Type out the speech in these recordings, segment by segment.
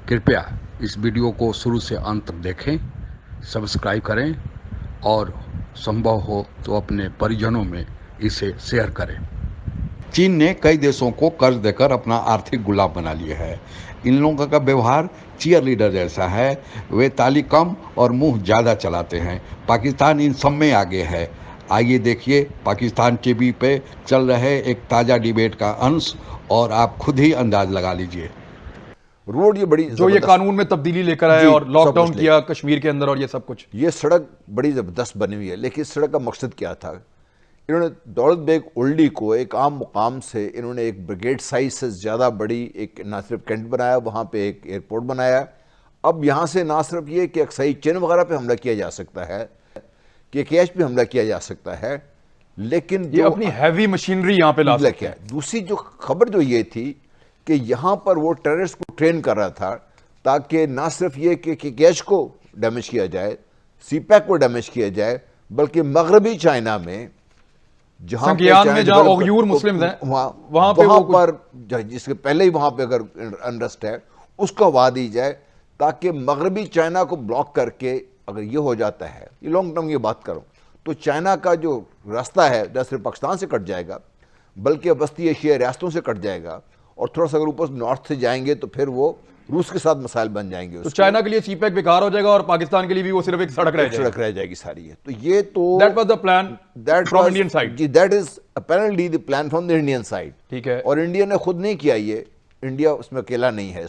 कृपया इस वीडियो को शुरू से अंत तक देखें, सब्सक्राइब करें और संभव हो तो अपने परिजनों में इसे शेयर करें। चीन ने कई देशों को कर्ज देकर अपना आर्थिक गुलाम बना लिया है। इन लोगों का व्यवहार चीयर लीडर जैसा है। वे ताली कम और मुंह ज़्यादा चलाते हैं। पाकिस्तान इन सब में आगे है। आइए देखिए पाकिस्तान टीवी पे चल रहे एक ताज़ा डिबेट का अंश और आप खुद ही अंदाज लगा लीजिए। रोड ये बड़ी जो ये कानून में तब्दीली लेकर आए और लॉकडाउन किया कश्मीर के अंदर और ये सब कुछ, ये सड़क बड़ी ज़बरदस्त बनी हुई है, लेकिन इस सड़क का मकसद क्या था? इन्होंने दौलत बेग ओल्डी को एक आम मुकाम से इन्होंने एक ब्रिगेड साइज से ज़्यादा बड़ी एक ना सिर्फ कैंट बनाया, वहाँ पे एक एयरपोर्ट बनाया। अब यहाँ से ना सिर्फ ये कि अक्साई चीन वगैरह पे हमला किया जा सकता है, कि कैश पे हमला किया जा सकता है, लेकिन ये अपनी हैवी मशीनरी यहाँ पे ला सकते हैं। दूसरी जो खबर जो ये थी कि यहाँ पर वो टेररिस्ट को ट्रेन कर रहा था ताकि ना सिर्फ ये कि कैश को डैमेज किया जाए, सीपैक को डैमेज किया जाए, बल्कि मगरबी चाइना में जहां ओगयूर मुस्लिम हैं वहां पर जिसके पहले ही वहां पे अगर अनरेस्ट है उसको हवा दी जाए, ताकि मगरबी चाइना को ब्लॉक करके अगर ये हो जाता है, ये लॉन्ग टर्म की बात करूं, तो चाइना का जो रास्ता है न सिर्फ पाकिस्तान से कट जाएगा बल्कि वस्ती एशिया रियासतों से कट जाएगा, और थोड़ा सा अगर ऊपर नॉर्थ से जाएंगे तो फिर वो रूस के साथ मसाइल बन जाएंगे। तो चाइना के लिए सीपैक बेकार हो जाएगा और पाकिस्तान के लिए भी वो सिर्फ एक सड़क रह जाएगी सारी है। तो ये तो that was the plan from Indian side. जी, that is apparently the plan from the Indian side. ठीक है, और इंडिया ने खुद नहीं किया ये, इंडिया उसमें अकेला नहीं है।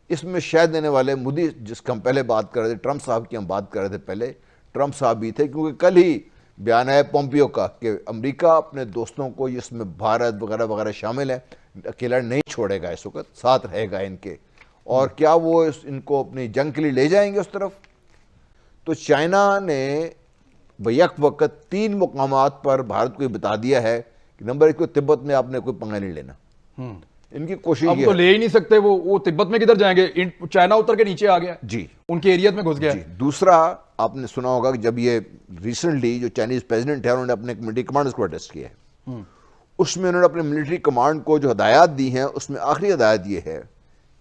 इसमें शायद देने वाले मोदी, जिसका हम पहले बात कर रहे थे, ट्रंप साहब की हम बात कर रहे थे पहले, ट्रंप साहब भी थे, क्योंकि कल ही बयान है पोम्पियो का कि अमेरिका अपने दोस्तों को, जिसमें भारत वगैरह वगैरह शामिल है, अकेला नहीं छोड़ेगा, इस वक्त साथ रहेगा इनके। और क्या वो इनको अपनी जंग के लिए ले जाएंगे उस तरफ? तो चाइना ने बैक वक्त 3 मुकामात पर भारत को बता दिया है कि नंबर 1 को तिब्बत में आपने कोई पंगा नहीं लेना। इनकी कोशिश अब तो ले ही नहीं सकते, वो तिब्बत में किधर जाएंगे? चाइना उतर के नीचे आ गया जी, उनके एरिया में घुस गया। दूसरा, आपने सुना होगा कि जब ये रिसेंटली जो चाइनीज प्रेसिडेंट है उन्होंने अपने मिलिट्री कमांडर्स को अरेस्ट किया है, उसमें उन्होंने अपने मिलिट्री कमांड को जो हदायत दी हैं, उसमें आखिरी हदायत ये है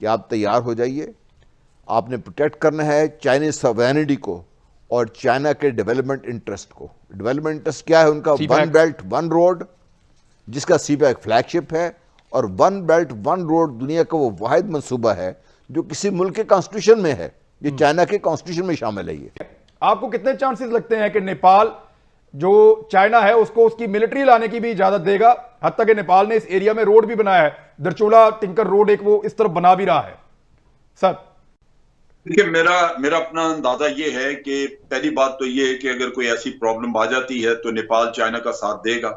कि आप तैयार हो जाइए, आपने प्रोटेक्ट करना है चाइनीज सॉवरेनिटी को और चाइना के डेवलपमेंट इंटरेस्ट को। डेवलपमेंट इंटरेस्ट क्या है उनका? वन बेल्ट वन रोड, जिसका सीपैक फ्लैगशिप है, और वन बेल्ट वन रोड दुनिया का वो वाहिद मंसूबा है जो किसी मुल्क के कॉन्स्टिट्यूशन में है। ये चाइना के कॉन्स्टिट्यूशन में शामिल है। ये आपको कितने चांसेस लगते हैं कि नेपाल जो चाइना है उसको उसकी मिलिट्री लाने की भी इजाजत देगा? हत्ता कि नेपाल ने इस एरिया में रोड भी बनाया है, दरचोला टिंकर रोड एक वो इस तरफ बना भी रहा है। सर देखिए, मेरा अपना अंदाजा ये है कि पहली बात तो ये है कि अगर कोई ऐसी प्रॉब्लम आ जाती है तो नेपाल चाइना का साथ देगा,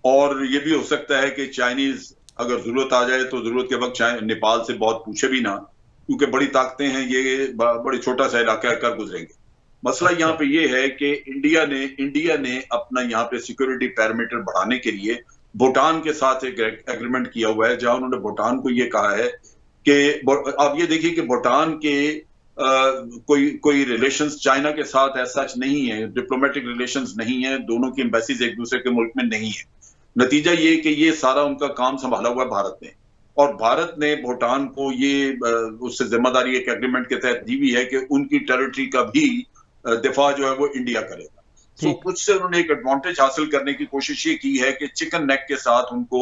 और ये भी हो सकता है कि चाइनीज अगर जरूरत आ जाए तो जरूरत के वक्त नेपाल से बहुत पूछे भी ना, क्योंकि बड़ी ताकतें हैं, ये बड़ी छोटा सा इलाका कर गुजरेंगे। मसला यहाँ पे ये है कि इंडिया ने अपना यहाँ पे सिक्योरिटी पैरामीटर बढ़ाने के लिए भूटान के साथ एक एग्रीमेंट किया हुआ है, जहां उन्होंने भूटान को ये कहा है कि आप ये देखिए कि भूटान के कोई रिलेशंस चाइना के साथ ऐसा नहीं है, डिप्लोमेटिक रिलेशंस नहीं है, दोनों की एम्बेसीज एक दूसरे के मुल्क में नहीं है। नतीजा ये कि ये सारा उनका काम संभाला हुआ है भारत ने, और भारत ने भूटान को ये उससे जिम्मेदारी एक एग्रीमेंट के तहत दी हुई है कि उनकी टेरिटरी का भी दिफा जो है वो इंडिया करेगा। तो उससे उन्होंने एक एडवांटेज हासिल करने की कोशिश ये की है कि चिकन नेक के साथ उनको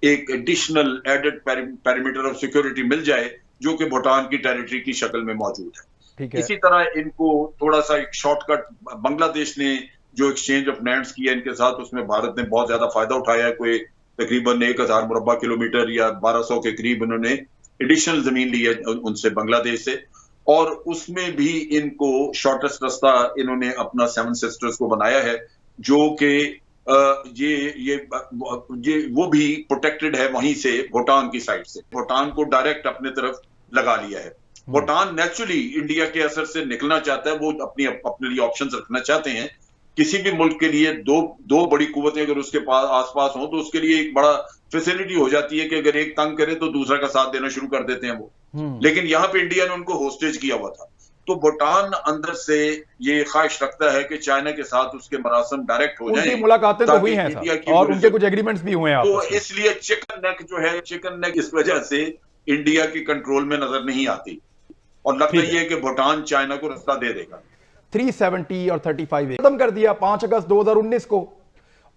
एक additional added parameter of security मिल जाए, जो कि भूटान की टेरिटरी की शक्ल में मौजूद है। इसी तरह इनको थोड़ा सा एक शॉर्टकट, बांग्लादेश ने जो एक्सचेंज ऑफ लैंड्स किया इनके साथ, उसमें भारत ने बहुत ज्यादा फायदा उठाया है। कोई तकरीबन 1000 मुरब्बा किलोमीटर या 1200 के करीब उन्होंने एडिशनल जमीन ली है उनसे, बांग्लादेश से, और उसमें भी इनको शॉर्टेस्ट रास्ता इन्होंने अपना 7 सिस्टर्स को बनाया है, जो कि ये वो भी प्रोटेक्टेड है वहीं से, भूटान की साइड से। भूटान को डायरेक्ट अपने तरफ लगा लिया है। भूटान नेचुरली इंडिया के असर से निकलना चाहता है, वो अपने लिए ऑप्शंस रखना चाहते हैं। किसी भी मुल्क के लिए दो बड़ी कुव्वतें अगर उसके पास आसपास हो तो उसके लिए एक बड़ा फैसिलिटी हो जाती है कि अगर एक तंग करे तो दूसरा का साथ देना शुरू कर देते हैं वो। लेकिन यहाँ पे इंडिया ने उनको होस्टेज किया हुआ था, तो भूटान अंदर से ये ख्वाहिश रखता है कि चाइना के साथ उसके मरासम डायरेक्ट हो जाएं। मुलाकातें तो हुई हैं और उनके कुछ एग्रीमेंट्स भी हुए हैं, तो इसलिए चिकन नेक जो है, चिकन नेक इस वजह से इंडिया के कंट्रोल में नजर नहीं आती, और लगता ही है कि भूटान चाइना को रास्ता दे देगा। 370 और 35 खत्म कर दिया 5 अगस्त 2019 को,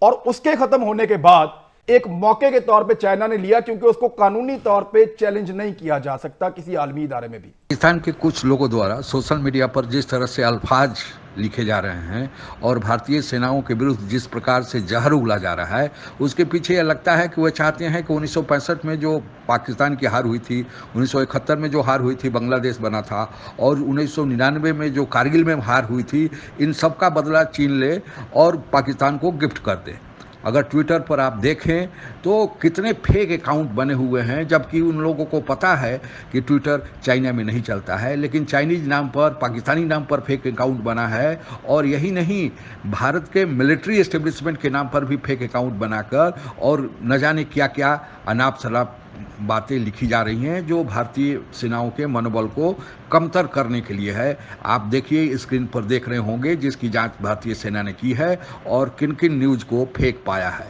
और उसके खत्म होने के बाद एक मौके के तौर पे चाइना ने लिया, क्योंकि उसको कानूनी तौर पे चैलेंज नहीं किया जा सकता किसी आलमी इदारे में भी। पाकिस्तान के कुछ लोगों द्वारा सोशल मीडिया पर जिस तरह से अल्फाज लिखे जा रहे हैं और भारतीय सेनाओं के विरुद्ध जिस प्रकार से जहर उगला जा रहा है, उसके पीछे यह लगता है कि वह चाहते हैं कि 1965 में जो पाकिस्तान की हार हुई थी, 1971 में जो हार हुई थी, बांग्लादेश बना था, और 1999 में जो कारगिल में हार हुई थी, इन सब का बदला चीन ले और पाकिस्तान को गिफ्ट कर दे। अगर ट्विटर पर आप देखें तो कितने फेक अकाउंट बने हुए हैं, जबकि उन लोगों को पता है कि ट्विटर चाइना में नहीं चलता है, लेकिन चाइनीज नाम पर, पाकिस्तानी नाम पर फेक अकाउंट बना है। और यही नहीं, भारत के मिलिट्री एस्टेब्लिशमेंट के नाम पर भी फेक अकाउंट बनाकर और न जाने क्या क्या अनाप शनाप बातें लिखी जा रही हैं, जो भारतीय सेनाओं के मनोबल को कमतर करने के लिए है। आप देखिए, स्क्रीन पर देख रहे होंगे जिसकी जांच भारतीय सेना ने की है और किन किन न्यूज़ को फेक पाया है।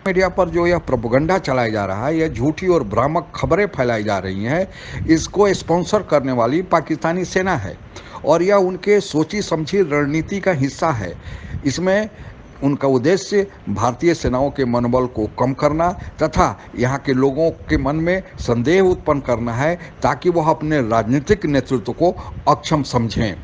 मीडिया पर जो यह प्रोपेगेंडा चलाया जा रहा है, यह झूठी और भ्रामक खबरें फैलाई जा रही हैं, इसको स्पॉन्सर करने वाली पाकिस्तानी सेना है और यह उनके सोची समझी रणनीति का हिस्सा है। इसमें उनका उद्देश्य भारतीय सेनाओं के मनोबल को कम करना तथा यहाँ के लोगों के मन में संदेह उत्पन्न करना है, ताकि वह अपने राजनीतिक नेतृत्व को अक्षम समझें।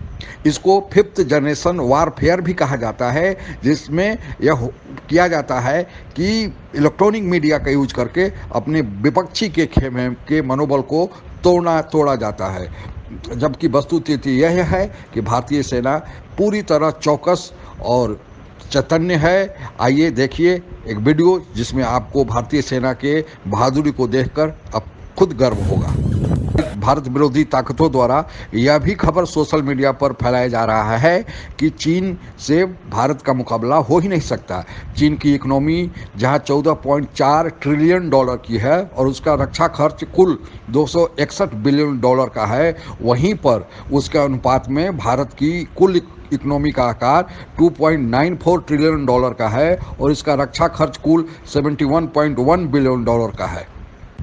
इसको 5th जनरेशन वारफेयर भी कहा जाता है, जिसमें यह किया जाता है कि इलेक्ट्रॉनिक मीडिया का यूज करके अपने विपक्षी के खेमे के मनोबल को तोड़ा जाता है। जबकि वस्तुस्थिति यह है कि भारतीय सेना पूरी तरह चौकस और चैतन्य है। आइए देखिए एक वीडियो जिसमें आपको भारतीय सेना के बहादुरी को देखकर अब खुद गर्व होगा। भारत विरोधी ताकतों द्वारा यह भी खबर सोशल मीडिया पर फैलाया जा रहा है कि चीन से भारत का मुकाबला हो ही नहीं सकता। चीन की इकोनॉमी जहां 14.4 ट्रिलियन डॉलर की है और उसका रक्षा खर्च कुल 261 बिलियन डॉलर का है, वहीं पर उसके अनुपात में भारत की कुल इकोनॉमी का आकार 2.94 ट्रिलियन डॉलर का है और इसका रक्षा खर्च कुल 71.1 बिलियन डॉलर का है।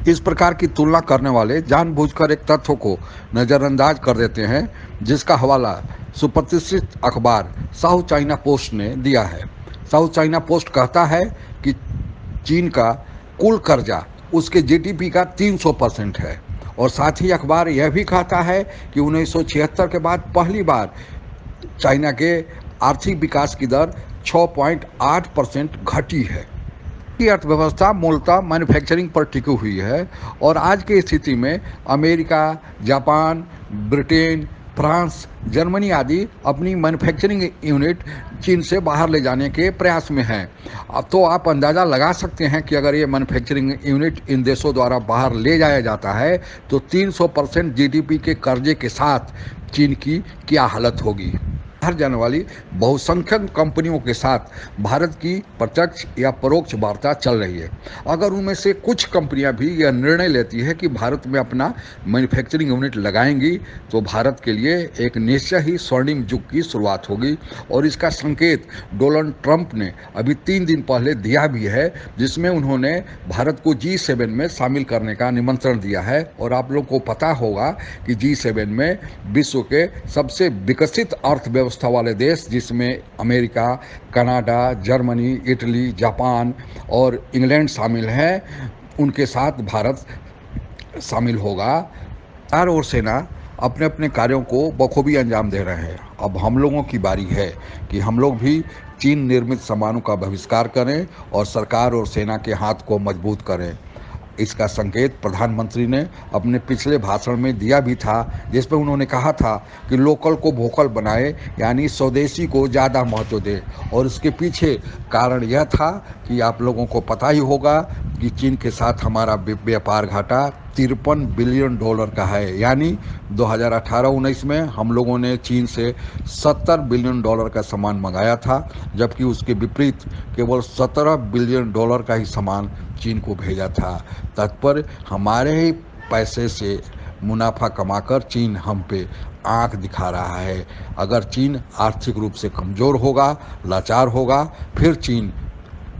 इस प्रकार की तुलना करने वाले जानबूझकर एक तथ्य को नज़रअंदाज कर देते हैं, जिसका हवाला सुप्रतिष्ठित अखबार साउथ चाइना पोस्ट ने दिया है। साउथ चाइना पोस्ट कहता है कि चीन का कुल कर्जा उसके जीडीपी का 300% है, और साथ ही अखबार यह भी कहता है कि 1976 के बाद पहली बार चाइना के आर्थिक विकास की दर 6.8% घटी है। की अर्थव्यवस्था मूलतः मैन्युफैक्चरिंग पर टिकी हुई है और आज की स्थिति में America, Japan, Britain, France, Germany आदि अपनी मैन्युफैक्चरिंग यूनिट चीन से बाहर ले जाने के प्रयास में हैं। अब तो आप अंदाज़ा लगा सकते हैं कि अगर ये मैन्युफैक्चरिंग यूनिट इन देशों द्वारा बाहर ले जाया जाता है तो 300% जीडीपी के कर्जे के साथ चीन की क्या हालत होगी। बाहर जाने वाली बहुसंख्यक कंपनियों के साथ भारत की प्रत्यक्ष या परोक्ष वार्ता चल रही है। अगर उनमें से कुछ कंपनियां भी यह निर्णय लेती है कि भारत में अपना मैन्युफैक्चरिंग यूनिट लगाएंगी तो भारत के लिए एक निश्चय ही स्वर्णिम युग की शुरुआत होगी, और इसका संकेत डोनाल्ड ट्रंप ने अभी 3 दिन पहले दिया भी है, जिसमें उन्होंने भारत को G7 में शामिल करने का निमंत्रण दिया है। और आप लोग को पता होगा कि G7 में विश्व के सबसे विकसित अर्थव्यवस्था वाले देश, जिसमें America, Canada, Germany, Italy, Japan और इंग्लैंड शामिल हैं, उनके साथ भारत शामिल होगा। सरकार और सेना अपने अपने कार्यों को बखूबी अंजाम दे रहे हैं। अब हम लोगों की बारी है कि हम लोग भी चीन निर्मित सामानों का बहिष्कार करें और सरकार और सेना के हाथ को मजबूत करें। इसका संकेत प्रधानमंत्री ने अपने पिछले भाषण में दिया भी था, जिसमें उन्होंने कहा था कि लोकल को वोकल बनाए, यानी स्वदेशी को ज़्यादा महत्व दे। और इसके पीछे कारण यह था कि आप लोगों को पता ही होगा कि चीन के साथ हमारा व्यापार घाटा 53 बिलियन डॉलर का है, यानी 2018-19 में हम लोगों ने चीन से 70 बिलियन डॉलर का सामान मंगाया था, जबकि उसके विपरीत केवल 17 बिलियन डॉलर का ही सामान चीन को भेजा था। तात्पर्य हमारे ही पैसे से मुनाफा कमाकर चीन हम पे आंख दिखा रहा है। अगर चीन आर्थिक रूप से कमज़ोर होगा, लाचार होगा, फिर चीन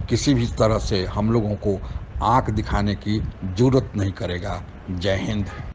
किसी भी तरह से हम लोगों को आंख दिखाने की जरूरत नहीं करेगा। जय हिंद।